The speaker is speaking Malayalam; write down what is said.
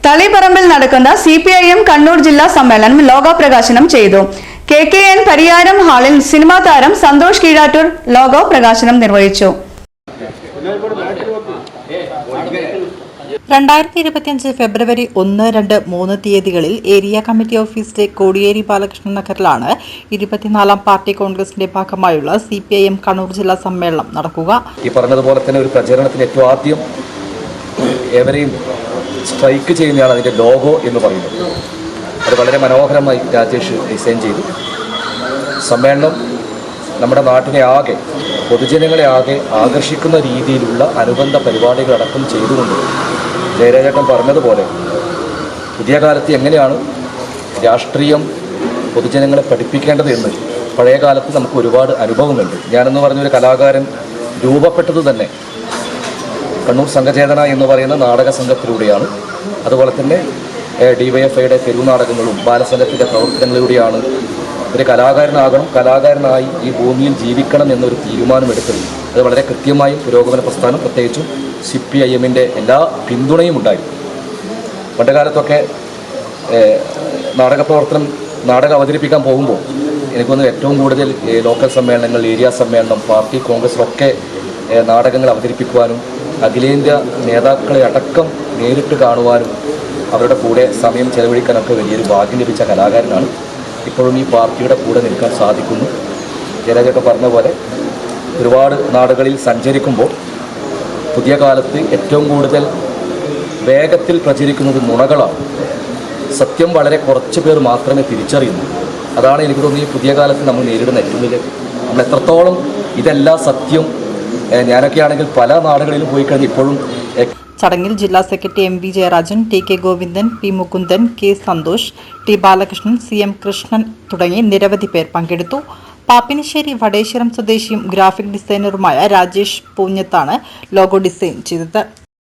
തളിപറമ്പിൽ നടക്കുന്ന CPIM കണ്ണൂർ ജില്ലാ സമ്മേളനം ലോഗോ പ്രകാശനം ചെയ്തു. KKN പരിയാരം ഹാളിൽ സിനിമാ താരം സന്തോഷ് കീഴാറ്റൂർ ലോഗോ പ്രകാശനം നിർവഹിച്ചു. 2025 ഫെബ്രുവരി 1, 2, 3 തീയതികളിൽ ഏരിയ കമ്മിറ്റി ഓഫീസിലെ കോടിയേരി ബാലകൃഷ്ണൻ നഗറിലാണ് 24ാം പാർട്ടി കോൺഗ്രസിന്റെ ഭാഗമായുള്ള CPIM കണ്ണൂർ ജില്ലാ സമ്മേളനം നടക്കുക. ഈ പറഞ്ഞതുപോലെ തന്നെ ഒരു പ്രചരണത്തിന് ഏറ്റവും ആദ്യം ഏവരെയും സ്ട്രൈക്ക് ചെയ്യുന്നതാണ് അതിൻ്റെ ലോഗോ എന്ന് പറയുന്നത്. അത് വളരെ മനോഹരമായി രാജേഷ് ഡിസൈൻ ചെയ്തു. സമ്മേളനം നമ്മുടെ നാട്ടിനെ ആകെ, പൊതുജനങ്ങളെ ആകെ ആകർഷിക്കുന്ന രീതിയിലുള്ള അനുബന്ധ പരിപാടികളടക്കം ചെയ്തുകൊണ്ട് ജയരാജേട്ടൻ പറഞ്ഞതുപോലെ പുതിയ കാലത്ത് എങ്ങനെയാണ് രാഷ്ട്രീയം പൊതുജനങ്ങളെ പഠിപ്പിക്കേണ്ടത് എന്ന് പഴയ കാലത്ത് നമുക്ക് ഒരുപാട് അനുഭവങ്ങളുണ്ട്. ഞാനെന്ന് പറഞ്ഞൊരു കലാകാരൻ രൂപപ്പെട്ടത് തന്നെ കണ്ണൂർ സംഘചേതന എന്ന് പറയുന്ന നാടക സംഘത്തിലൂടെയാണ്. അതുപോലെ തന്നെ DYFIയുടെ തെരുവ് നാടകങ്ങളും ബാലസംഘത്തിൻ്റെ പ്രവർത്തനങ്ങളിലൂടെയാണ് ഒരു കലാകാരനാകണം, കലാകാരനായി ഈ ഭൂമിയിൽ ജീവിക്കണം എന്നൊരു തീരുമാനമെടുത്തത്. അത് വളരെ കൃത്യമായും പുരോഗമന പ്രസ്ഥാനം, പ്രത്യേകിച്ചും CPIMൻ്റെ എല്ലാ പിന്തുണയും ഉണ്ടായിരുന്നു. പണ്ടുകാലത്തൊക്കെ നാടകം അവതരിപ്പിക്കാൻ പോകുമ്പോൾ എനിക്കൊന്ന് ഏറ്റവും കൂടുതൽ ലോക്കൽ സമ്മേളനങ്ങൾ, ഏരിയ സമ്മേളനം, പാർട്ടി കോൺഗ്രസിലൊക്കെ നാടകങ്ങൾ അവതരിപ്പിക്കുവാനും അഖിലേന്ത്യാ നേതാക്കളെ അടക്കം നേരിട്ട് കാണുവാനും അവരുടെ കൂടെ സമയം ചെലവഴിക്കാനൊക്കെ വലിയൊരു ഭാഗ്യം ലഭിച്ച കലാകാരനാണ്. ഇപ്പോഴും ഈ പാർട്ടിയുടെ കൂടെ നിൽക്കാൻ സാധിക്കുന്നു. ജയരാജൊക്കെ പറഞ്ഞ പോലെ ഒരുപാട് നാടുകളിൽ സഞ്ചരിക്കുമ്പോൾ പുതിയ കാലത്ത് ഏറ്റവും കൂടുതൽ വേഗത്തിൽ പ്രചരിക്കുന്നത് നുണകളാണ്. സത്യം വളരെ കുറച്ച് പേർ മാത്രമേ തിരിച്ചറിയുന്നു. അതാണ് എനിക്ക് തോന്നുന്നത് ഈ പുതിയ കാലത്ത് നമ്മൾ നേരിടുന്ന ഏറ്റവും വലിയ, നമ്മൾ എത്രത്തോളം ഇതെല്ലാം സത്യം. ഞാനൊക്കെ ആണെങ്കിൽ പല നാടുകളിലും പോയി കഴിഞ്ഞ് ഇപ്പോഴും. ചടങ്ങിൽ ജില്ലാ secretary MV Jayarajan, TK Govindan, P Mukundan, K Santhosh, T Balakrishnan, CM Krishnan തുടങ്ങി നിരവധി പേർ പങ്കെടുത്തു. പാപ്പിനിശ്ശേരി വടേശ്വരം സ്വദേശിയും ഗ്രാഫിക് ഡിസൈനറുമായ രാജേഷ് പൂഞ്ഞത്താണ് ലോഗോ ഡിസൈൻ ചെയ്തത്.